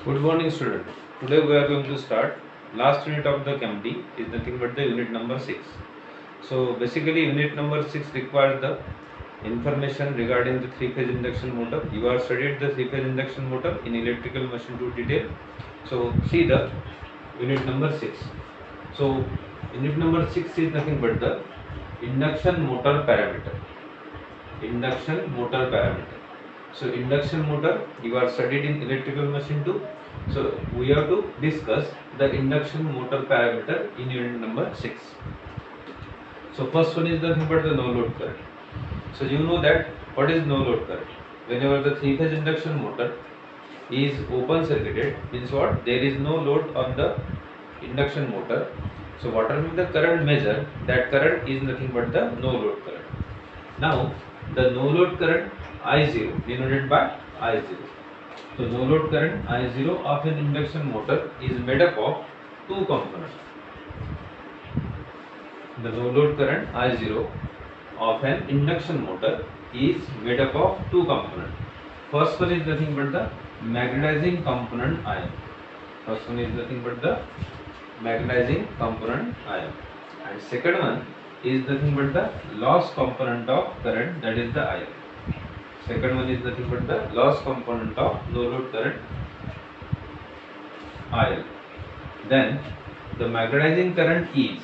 Good morning, student. Today we are going to start last unit of the CAMD is nothing but the unit number 6. So basically unit number 6 requires the information regarding the three-phase induction motor. You have studied the three-phase induction motor in electrical machine to detail. So see the unit number 6. So unit number 6 is nothing but the induction motor parameter. Induction motor parameter. So induction motor you are studied in electrical machine too. So we have to discuss the induction motor parameter in unit number 6. So first one is nothing but the no load current. So you know that what is no load current? Whenever the three phase induction motor is open circuited, means what? There is no load on the induction motor. So whatever the current measure, that current is nothing but the no load current. Now the no load current I0 denoted by I0. So no load current I0 of an induction motor is made up of two components. The no load current I0 of an induction motor is made up of two components. First one is nothing but the magnetizing component ion. First one is nothing but the magnetizing component ion. And second one is nothing but the loss component of current, that is the ion. Second one is nothing but the loss component of no load current IL. Then the magnetizing current is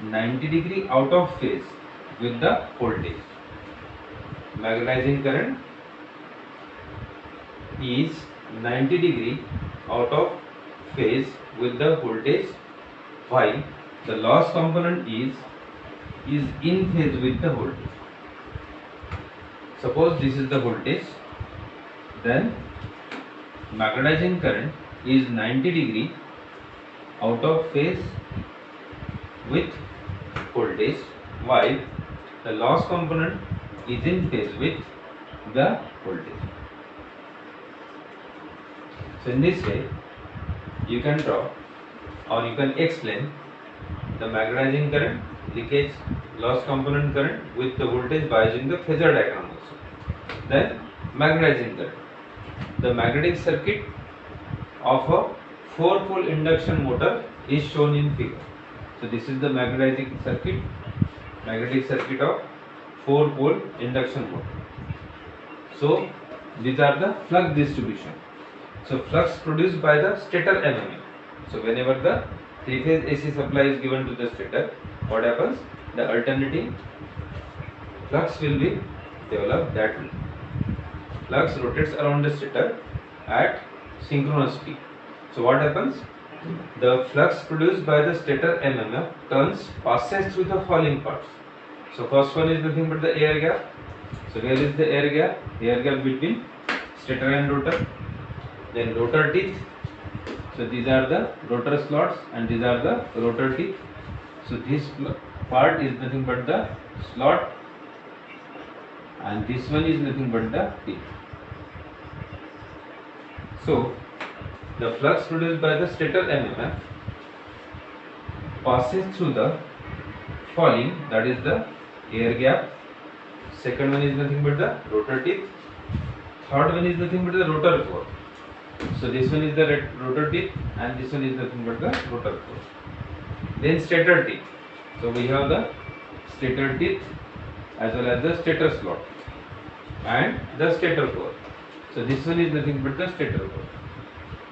90 degree out of phase with the voltage. Magnetizing current is 90 degree out of phase with the voltage, while the loss component is in phase with the voltage. Suppose this is the voltage, then magnetizing current is 90 degree out of phase with voltage, while the loss component is in phase with the voltage. So in this way you can draw or you can explain the magnetizing current, leakage, loss component current with the voltage by using the phasor diagram also. Then magnetizing current. The magnetic circuit of a 4-pole induction motor is shown in figure. So this is the magnetic circuit of 4-pole induction motor. So these are the flux distribution. So flux produced by the stator MMF. So whenever the three-phase AC supply is given to the stator, what happens? The alternating flux will be developed that way. Flux rotates around the stator at synchronous speed. So what happens? The flux produced by the stator MMF passes through the falling parts. So first one is nothing but the air gap. So here is the air gap between stator and rotor. Then rotor teeth. So these are the rotor slots and these are the rotor teeth. So this part is nothing but the slot and this one is nothing but the teeth. So the flux produced by the stator MMF passes through the falling, that is the air gap. Second one is nothing but the rotor teeth. Third one is nothing but the rotor core. So this one is the rotor teeth and this one is nothing but the rotor core. Then stator teeth. So we have the stator teeth as well as the stator slot and the stator core. So this one is nothing but the stator core.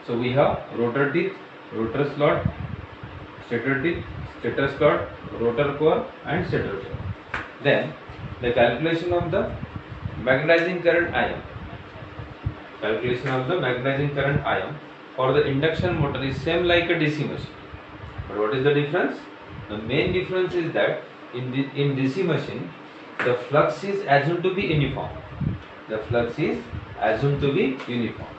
So we have rotor teeth, rotor slot, stator teeth, stator slot, rotor core and stator core. Then the calculation of the magnetizing current ion. Calculation of the magnetizing current ion for the induction motor is same like a DC machine. But what is the difference? The main difference is that in DC machine the flux is assumed to be uniform. The flux is assumed to be uniform.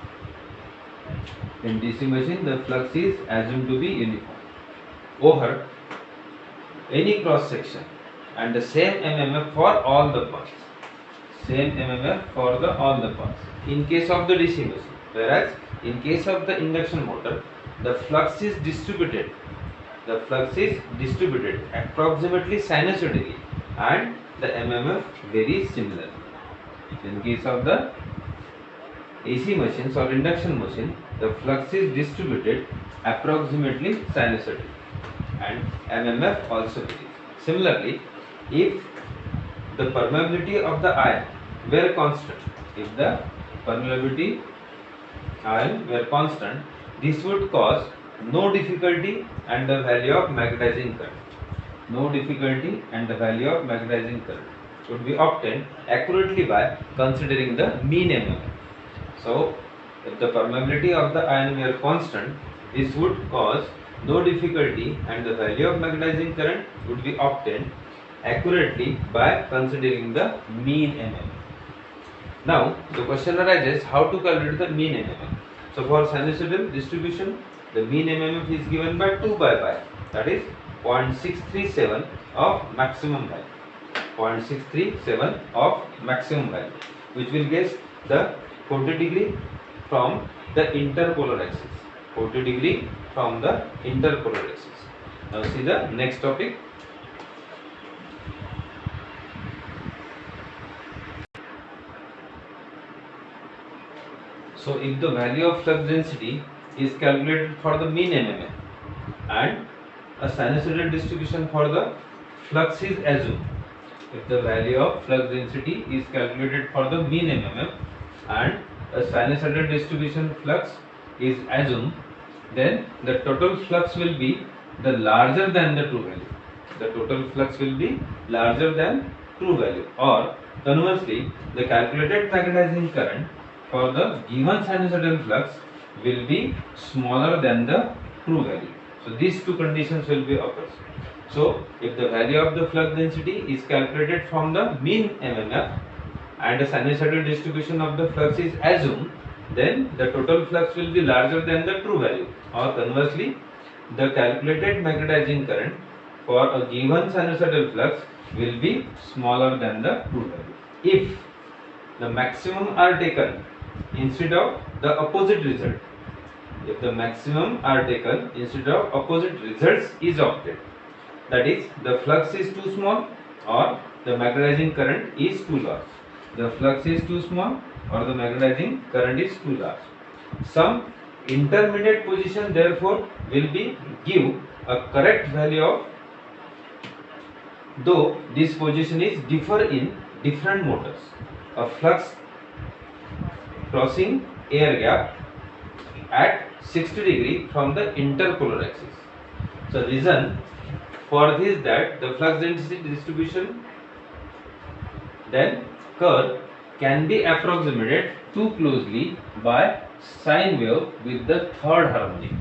In DC machine the flux is assumed to be uniform over any cross section and the same MMF for all the paths. Same MMF for all the paths in case of the DC machine, whereas in case of the induction motor the flux is distributed approximately sinusoidally and the MMF very similar. In case of the AC machines or induction machine, the flux is distributed approximately sinusoidally and MMF also varies. Similarly, if the permeability of the iron were constant, if the permeability iron were constant, this would cause no difficulty and the value of magnetizing current. No difficulty and the value of magnetizing current would be obtained accurately by considering the mean MMF. So, if the permeability of the iron were constant, this would cause no difficulty and the value of magnetizing current would be obtained accurately by considering the mean MMF. Now, the question arises how to calculate the mean MMF. So, for sinusoidal distribution, the mean MMF is given by 2 by pi, that is 0.637 of maximum value. 0.637 of maximum value, which will give the 40 degree from the interpolar axis. 40 degree from the interpolar axis. Now see the next topic. So if the value of flux density is calculated for the mean MMF and a sinusoidal distribution for the flux is assumed. If the value of flux density is calculated for the mean MMF and a sinusoidal distribution flux is assumed, then the total flux will be the larger than the true value. The total flux will be larger than true value, or conversely, the calculated magnetizing current for the given sinusoidal flux will be smaller than the true value. So these two conditions will be occurs. So if the value of the flux density is calculated from the mean MMF and a sinusoidal distribution of the flux is assumed, then the total flux will be larger than the true value, or conversely, the calculated magnetizing current for a given sinusoidal flux will be smaller than the true value. If the maximum are taken instead of the opposite result, if the maximum are taken instead of opposite results is obtained, that is, the flux is too small or the magnetizing current is too large. The flux is too small or the magnetizing current is too large. Some intermediate position therefore will be give a correct value of, though this position is differ in different motors. A flux crossing air gap at 60 degree from the interpolar axis. So reason for this that the flux density distribution then curve can be approximated too closely by sine wave with the third harmonic.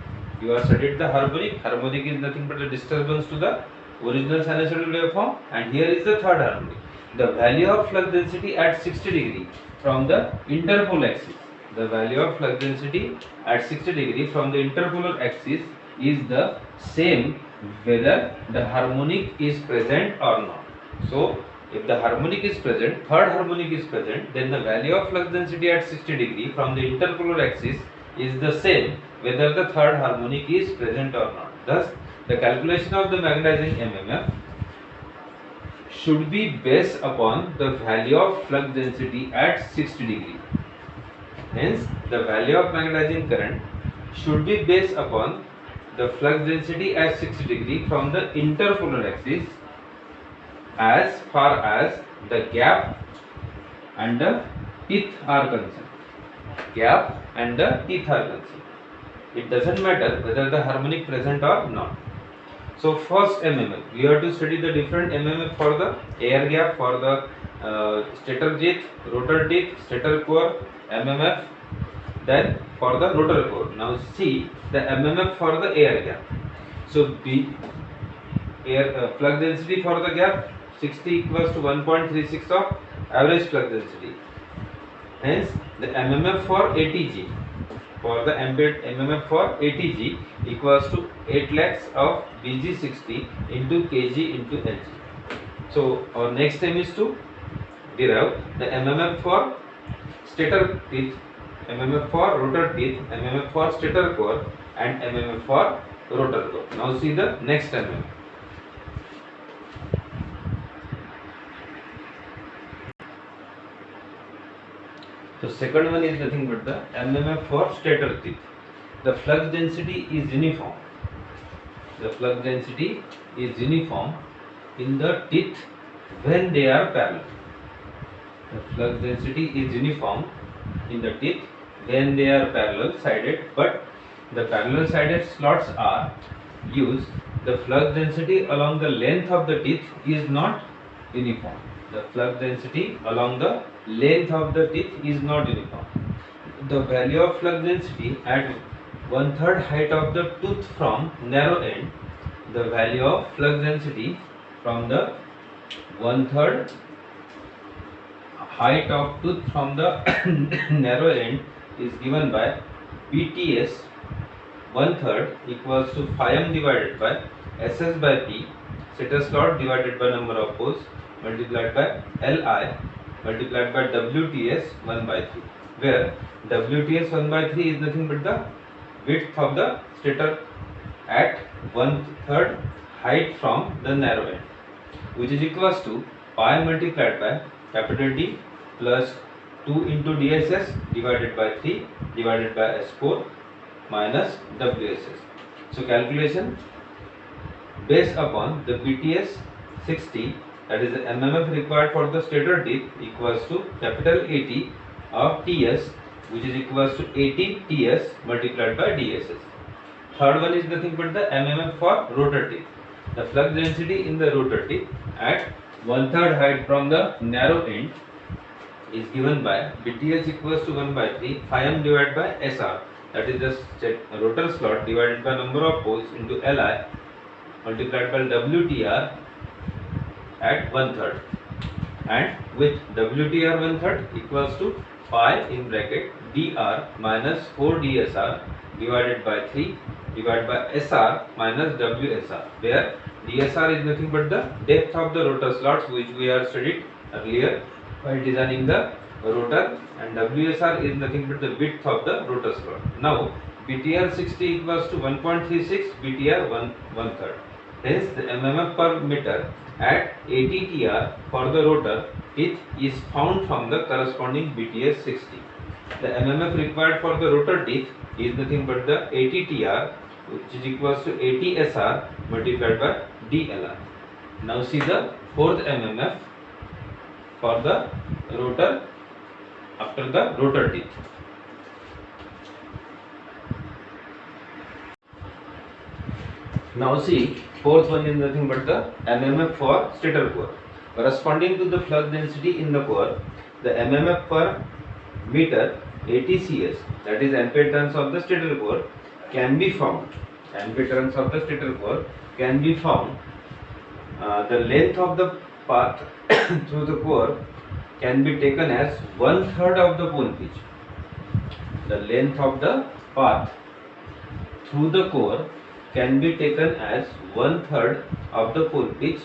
You have studied the harmonic. Harmonic is nothing but a disturbance to the original sinusoidal waveform, and here is the third harmonic. The value of flux density at 60 degree from the interpolar axis. The value of flux density at 60 degree from the interpolar axis is the same whether the harmonic is present or not. So if the harmonic is present, third harmonic is present, then the value of flux density at 60 degree from the interpolar axis is the same whether the third harmonic is present or not. Thus, the calculation of the magnetizing MMF should be based upon the value of flux density at 60 degree. Hence, the value of magnetizing current should be based upon the flux density at 60 degree from the interpolar axis as far as the gap and the teeth are concerned. Gap and the teeth are concerned. It doesn't matter whether the harmonic present or not. So first MMF, we have to study the different MMF for the air gap, for the stator teeth, rotor teeth, stator core, MMF, then for the rotor core. Now see the MMF for the air gap. So flux density for the gap 60 equals to 1.36 of average flux density. Hence the MMF for ATG, for the ambient MMF for ATG equals to 8 lakhs of Bg60 into kg into Lg. So our next aim is to derive the MMF for stator teeth, MMF for rotor teeth, MMF for stator core, and MMF for rotor core. Now see the next MMF. So second one is nothing but the MMF for stator teeth. The flux density is uniform. The flux density is uniform in the teeth when they are parallel. The flux density is uniform in the teeth when they are parallel sided, but the parallel sided slots are used. The flux density along the length of the teeth is not uniform. The flux density along the length of the teeth is not uniform. The value of flux density at 1/3 height of the tooth from narrow end, the value of flux density from the 1/3 height of tooth from the narrow end is given by BTS 1/3 equals to phi m divided by SS by P, stator slot divided by number of poles multiplied by Li multiplied by WTS 1 by 3, where WTS 1 by 3 is nothing but the width of the stator at 1/3 height from the narrow end, which is equals to pi multiplied by capital D plus 2 into DSS divided by 3 divided by S4 minus WSS. So calculation based upon the BTS 60, that is the MMF required for the stator teeth, equals to capital AT of TS, which is equals to 80 TS multiplied by DSS. Third one is nothing but the MMF for rotor teeth. The flux density in the rotor teeth at 1/3 height from the narrow end is given by BTS equals to 1 by 3 phi m divided by SR, that is the rotor slot divided by number of poles into Li multiplied by WTR at 1/3, and with WTR 1/3 equals to pi in bracket dr minus 4 dsr divided by 3 divided by SR minus WSR, where DSR is nothing but the depth of the rotor slots, which we have studied earlier by designing the rotor, and WSR is nothing but the width of the rotor slot. Now BTR 60 equals to 1.36 BTR 1/3. Hence the MMF per meter at 80 TR for the rotor teeth is found from the corresponding BTS 60. The MMF required for the rotor teeth is nothing but the 80 TR, which is equals to 80 SR multiplied by DLR. Now see the fourth MMF for the rotor after the rotor teeth. Now see, fourth one is nothing but the MMF for stator core. Corresponding to the flux density in the core, the MMF per meter ATCS, that is ampere turns of the stator core, can be found. Ampere turns of the stator core can be found. The length of the path through the core can be taken as 1/3 of the pole pitch. The length of the path through the core can be taken as 1/3 of the pole pitch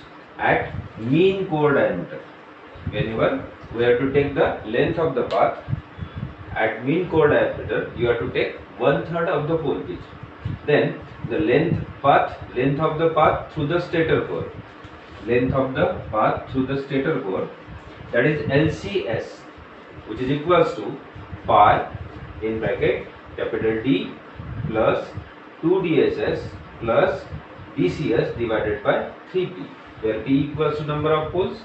at mean core diameter. Whenever we have to take the length of the path at mean core diameter, you have to take 1/3 of the pole pitch. Then the length of the path through the stator core, length of the path through the stator core, that is LCS, which is equals to pi in bracket capital D plus 2 DSS plus DCS divided by 3P, where P equals to number of poles,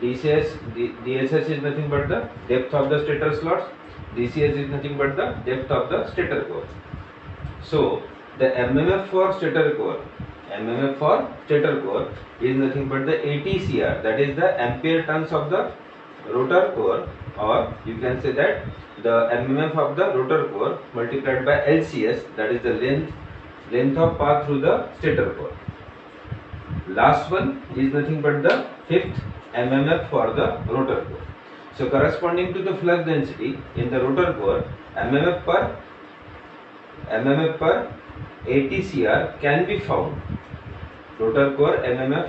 DSS is nothing but the depth of the stator slots, DCS is nothing but the depth of the stator core. So the MMF for stator core is nothing but the ATCR, that is the ampere turns of the rotor core, or you can say that the MMF of the rotor core multiplied by LCS, that is the length of path through the stator core. Last one is nothing but the fifth MMF for the rotor core. So corresponding to the flux density in the rotor core, MMF per ATCR can be found. Rotor core MMF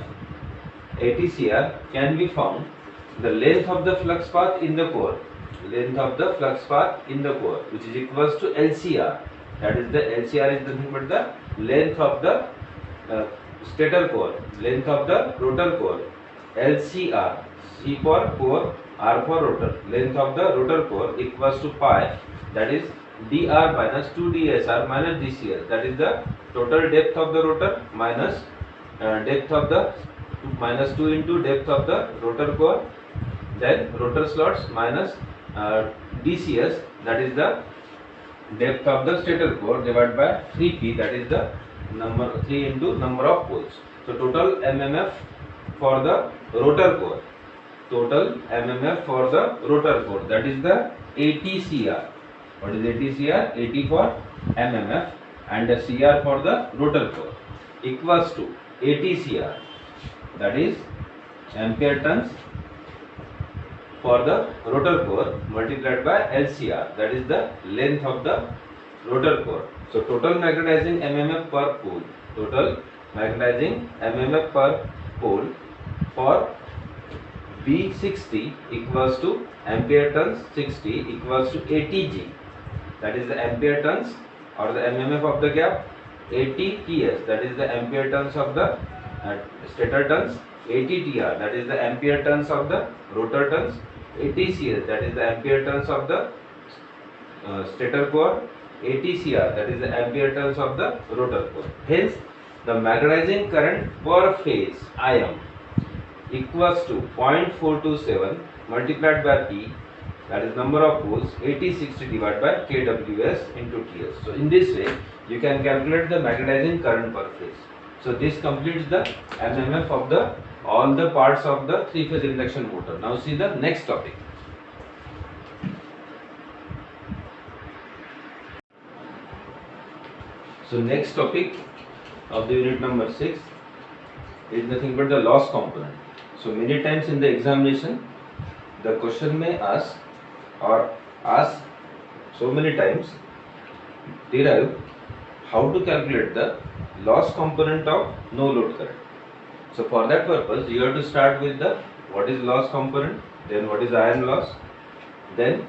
ATCR can be found. The length of the flux path in the core, which is equals to LCR, that is the LCR is nothing but the length of the stator core, length of the rotor core, LCR, C for core, R for rotor, length of the rotor core equals to pi, that is dr minus 2 dsr minus dcs, that is the total depth of the rotor minus depth of the minus 2 into depth of the rotor core, then rotor slots minus dcs, that is the depth of the stator core divided by 3p, that is the number 3 into number of poles. So total mmf for the rotor core, total mmf for the rotor core, that is the ATCR. What is ATCR? AT for mmf and the CR for the rotor core equals to ATCR, that is ampere turns for the rotor core multiplied by LCR, that is the length of the rotor core. So total magnetizing mmf per pole, total magnetizing mmf per pole for B60 equals to ampere turns 60 equals to ATG, that is the ampere turns or the mmf of the gap, ATTS, that is the ampere turns of the stator turns, ATTR, that is the ampere turns of the rotor turns, ATCS, that is the ampere turns of the stator core, ATCR, that is the ampere turns of the rotor core. Hence, the magnetizing current per phase IM equals to 0.427 multiplied by P, that is number of poles, 8060 divided by kWs into TS. So in this way, you can calculate the magnetizing current per phase. So this completes the mmf of the all the parts of the three-phase induction motor. Now see the next topic. So next topic of the unit number 6 is nothing but the loss component. So many times in the examination, the question may ask or ask so many times, derive how to calculate the loss component of no load current. So for that purpose, you have to start with the what is loss component, then what is iron loss, then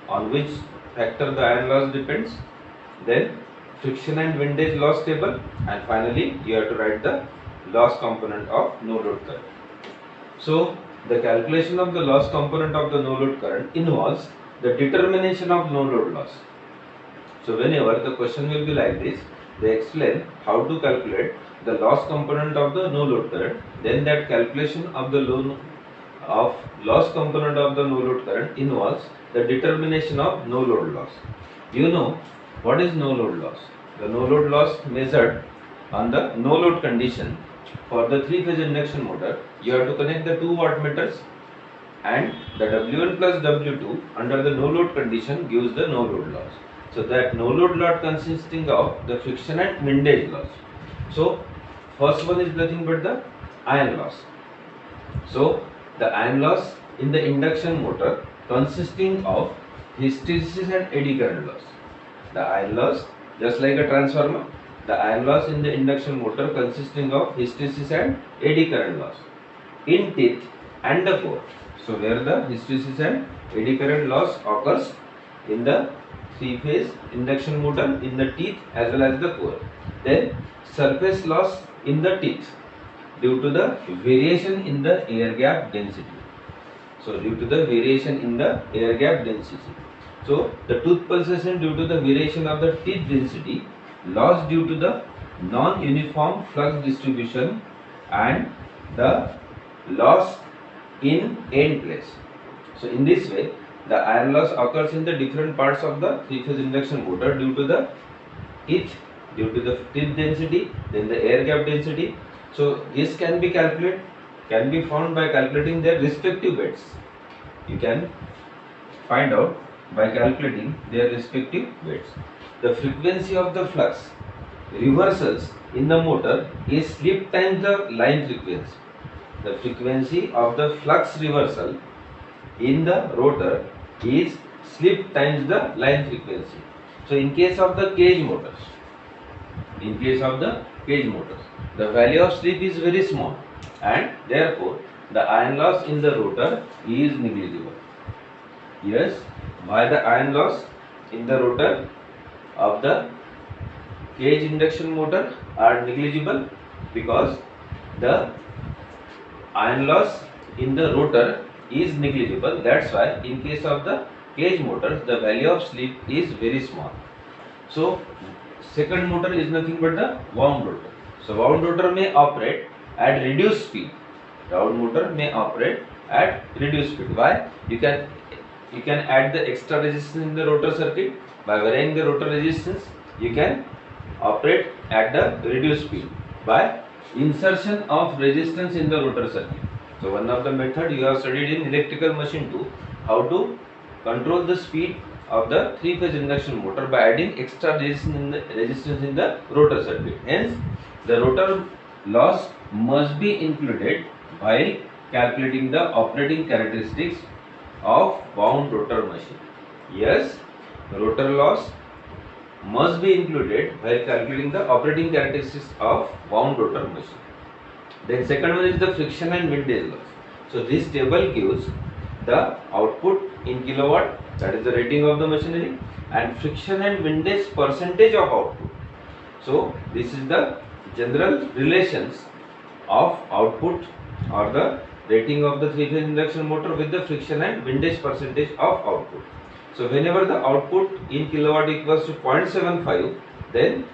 on which factor the iron loss depends, then friction and windage loss table, and finally you have to write the loss component of no load current. So the calculation of the loss component of the no load current involves the determination of no load loss. So whenever the question will be like this, they explain how to calculate the loss component of the no load current, then that calculation of the loss component of the no load current involves the determination of no load loss. You know what is no load loss? The no load loss measured on the no load condition. For the three-phase induction motor, you have to connect the two wattmeters, and the W1 plus W2 under the no load condition gives the no load loss. So that no load loss consisting of the friction and windage loss. So first one is nothing but the iron loss. So the iron loss in the induction motor consisting of hysteresis and eddy current loss. The iron loss, just like a transformer, the iron loss in the induction motor consisting of hysteresis and eddy current loss in teeth and the core. So where the hysteresis and eddy current loss occurs in the three-phase induction motor in the teeth as well as the core. Then surface loss in the teeth due to the variation in the air gap density. So due to the variation in the air gap density. So the tooth pulsation due to the variation of the teeth density, loss due to the non-uniform flux distribution, and the loss in end place. So in this way, the iron loss occurs in the different parts of the three-phase induction motor due to the teeth density, then the air gap density. So this can be found by calculating their respective weights. You can find out by calculating their respective weights. The frequency of the flux reversals in the motor is slip times the line frequency. The frequency of the flux reversal in the rotor is slip times the line frequency. So in case of the cage motors, the value of slip is very small, and therefore the iron loss in the rotor is negligible. Yes, why the iron loss in the rotor of the cage induction motor are negligible? Because the iron loss in the rotor is negligible. That's why in case of the cage motors, the value of slip is very small. So second motor is nothing but the wound rotor. So wound rotor may operate at reduced speed. Wound motor may operate at reduced speed. Why? You can add the extra resistance in the rotor circuit. By varying the rotor resistance, you can operate at the reduced speed by insertion of resistance in the rotor circuit. So one of the method you have studied in electrical machine too, how to control the speed of the three-phase induction motor by adding extra resistance in the rotor circuit. Hence, the rotor loss must be included while calculating the operating characteristics of wound rotor machine. Yes, rotor loss must be included while calculating the operating characteristics of wound rotor machine. Then second one is the friction and windage loss. So this table gives the output in kilowatt, that is the rating of the machinery, and friction and windage percentage of output. So this is the general relations of output or the rating of the three-phase induction motor with the friction and windage percentage of output. So whenever the output in kilowatt equals to 0.75, then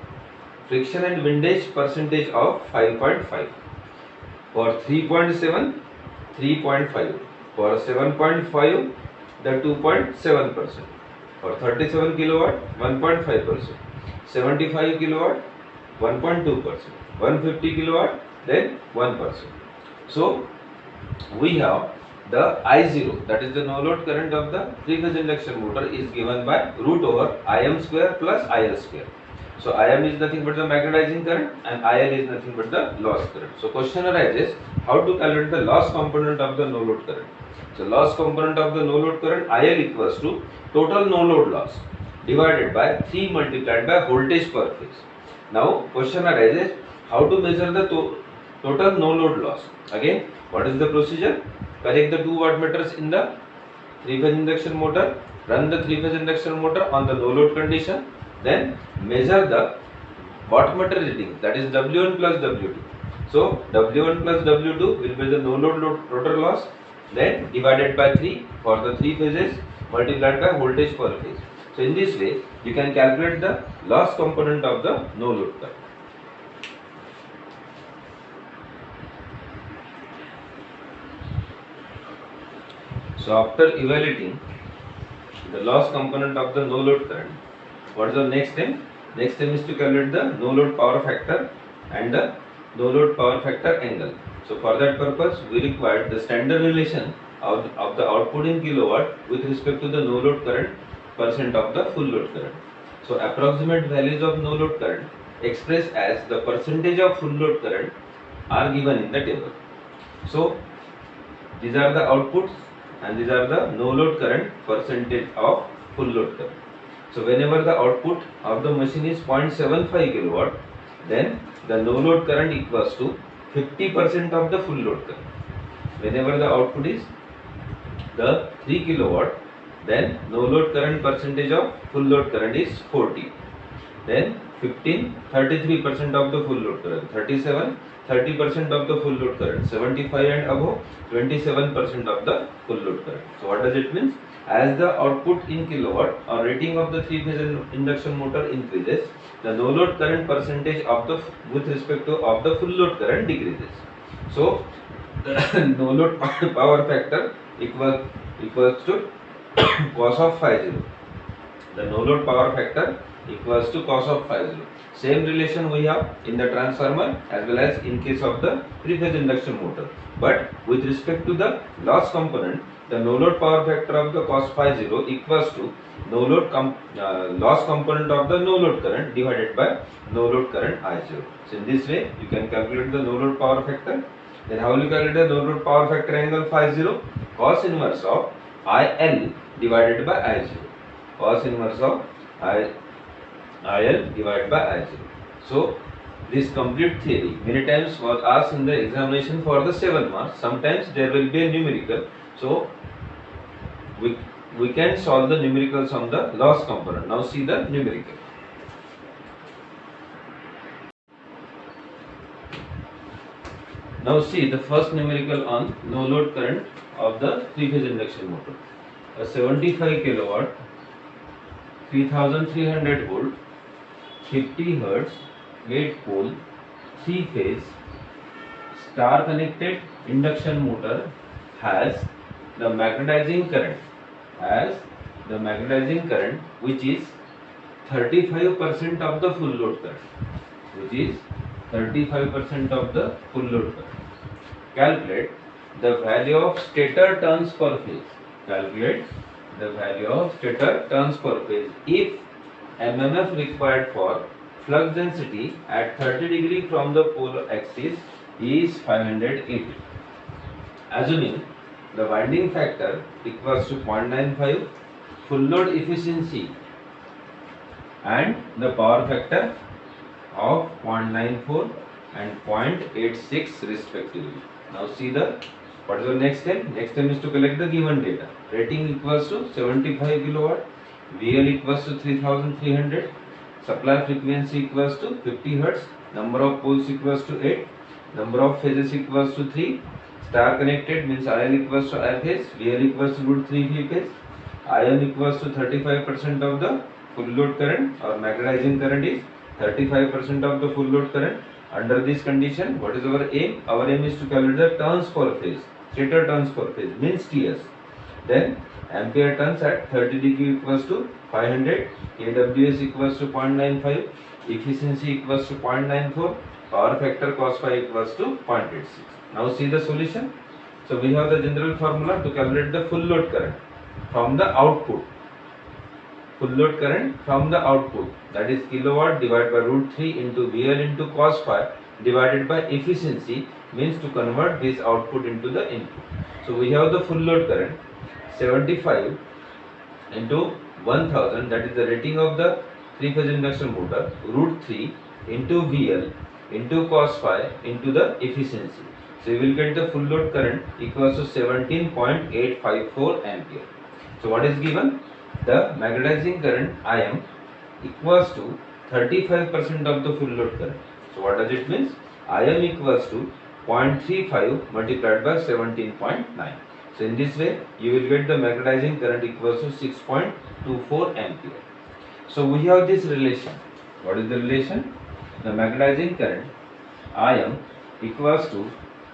friction and windage percentage of 5.5. For 3.7, 3.5. For 7.5, the 2.7%. For 37 kilowatt, 1.5%. 75 kilowatt, 1.2%. 150 kilowatt, then 1%. So we have the I0, that is the no load current of the three-phase induction motor, is given by root over Im square plus IL square. So Im is nothing but the magnetizing current and IL is nothing but the loss current. So question arises, how to calculate the loss component of the no load current. So loss component of the no load current, IL equals to total no load loss divided by 3 multiplied by voltage per phase. Now question arises, how to measure the total no load loss. Again, what is the procedure? Connect the two wattmeters in the three-phase induction motor, run the three-phase induction motor on the no load condition, then measure the wattmeter reading, that is W1 plus W2. So W1 plus W2 will be the no load rotor loss, then divided by 3 for the three phases multiplied by voltage per phase. So in this way you can calculate the loss component of the no load current. So after evaluating the loss component of the no load current, what is the next step? Next step is to calculate the no load power factor and the no load power factor angle. So for that purpose we require the standard relation of the output in kilowatt with respect to the no load current percent of the full load current. So approximate values of no load current expressed as the percentage of full load current are given in the table. So these are the outputs and these are the no load current percentage of full load current. So whenever the output of the machine is 0.75 kilowatt, then the no load current equals to 50% of the full load current. Whenever the output is the 3 kilowatt, then no load current percentage of full load current is 40. Then 15, 33% of the full load current. 37, 30% of the full load current. 75 and above, 27% of the full load current. So what does it mean? As the output in kilowatt or rating of the three-phase induction motor increases, the no load current percentage of the with respect to of the full load current decreases. So the no load power factor equals to cos of phi 0. The no load power factor equals to cos of phi 0. Same relation we have in the transformer as well as in case of the three-phase induction motor. But with respect to the loss component, the no load power factor of the cos phi 0 equals to no load loss component of the no load current divided by no load current I0. So in this way you can calculate the no load power factor. Then how will you calculate the no load power factor angle phi 0? Cos inverse of IL divided by I0. Cos inverse of IL divided by I0. So this complete theory many times was asked in the examination for the 7 marks. Sometimes there will be a numerical. So we can solve the numericals on the loss component. Now see the numerical. Now see the first numerical on no load current of the 3-phase induction motor. A 75 kilowatt, 3300 volt, 50 hertz, 8 pole, 3-phase, star connected induction motor has the magnetizing current which is 35% of the full load current, Calculate the value of stator turns per phase. If MMF required for flux density at 30 degree from the pole axis is 580. Assuming the winding factor equals to 0.95, full load efficiency and the power factor of 0.94 and 0.86 respectively. Now see what is the next step? Next step is to collect the given data. Rating equals to 75 kilowatt, VL equals to 3300, supply frequency equals to 50 hertz, number of poles equals to 8, number of phases equals to 3, star connected means IL equals to I phase, VL equals to root 3 V phase, IM equals to 35% of the full load current, or magnetizing current is 35% of the full load current. Under this condition, what is our aim? Our aim is to calculate the turns per phase, stator turns per phase means TS. Then ampere turns at 30 degree equals to 500, kWs equals to 0.95, efficiency equals to 0.94, power factor cos phi equals to 0.86. Now see the solution. So we have the general formula to calculate the full load current from the output. That is kilowatt divided by root 3 into VL into cos phi divided by efficiency, means to convert this output into the input. So we have the full load current 75 into 1000, that is the rating of the 3-phase induction motor, root 3 into VL into cos phi into the efficiency. So you will get the full load current equals to 17.854 ampere. So what is given? The magnetizing current IM equals to 35% of the full load current. So what does it mean? IM equals to 0.35 multiplied by 17.9. So in this way you will get the magnetizing current equals to 6.24 ampere. So we have this relation. What is the relation? The magnetizing current IM equals to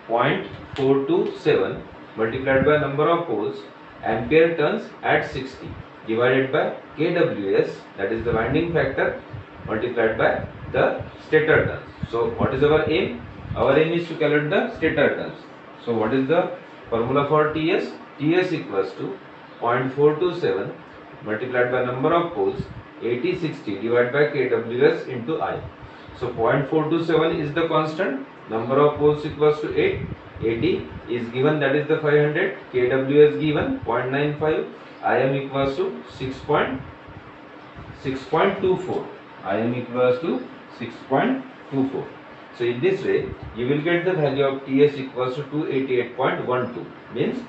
0.427 multiplied by number of poles, ampere turns at 60, divided by kWs, that is the winding factor, multiplied by the stator turns. So what is our aim? Our aim is to calculate the stator turns. So what is the formula for TS? TS equals to 0.427 multiplied by number of poles, 80/60 divided by kWs into I. So 0.427 is the constant, number of poles equals to 8, 80 is given, that is the 500, kWs given 0.95, IM equals to 6.24, IM equals to 6.24. So in this way you will get the value of TS equals to 288.12, means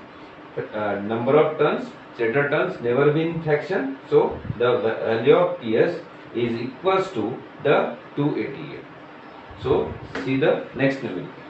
number of turns, stator turns never been in fraction, so the value of TS is equals to the 288. So see the next numerical.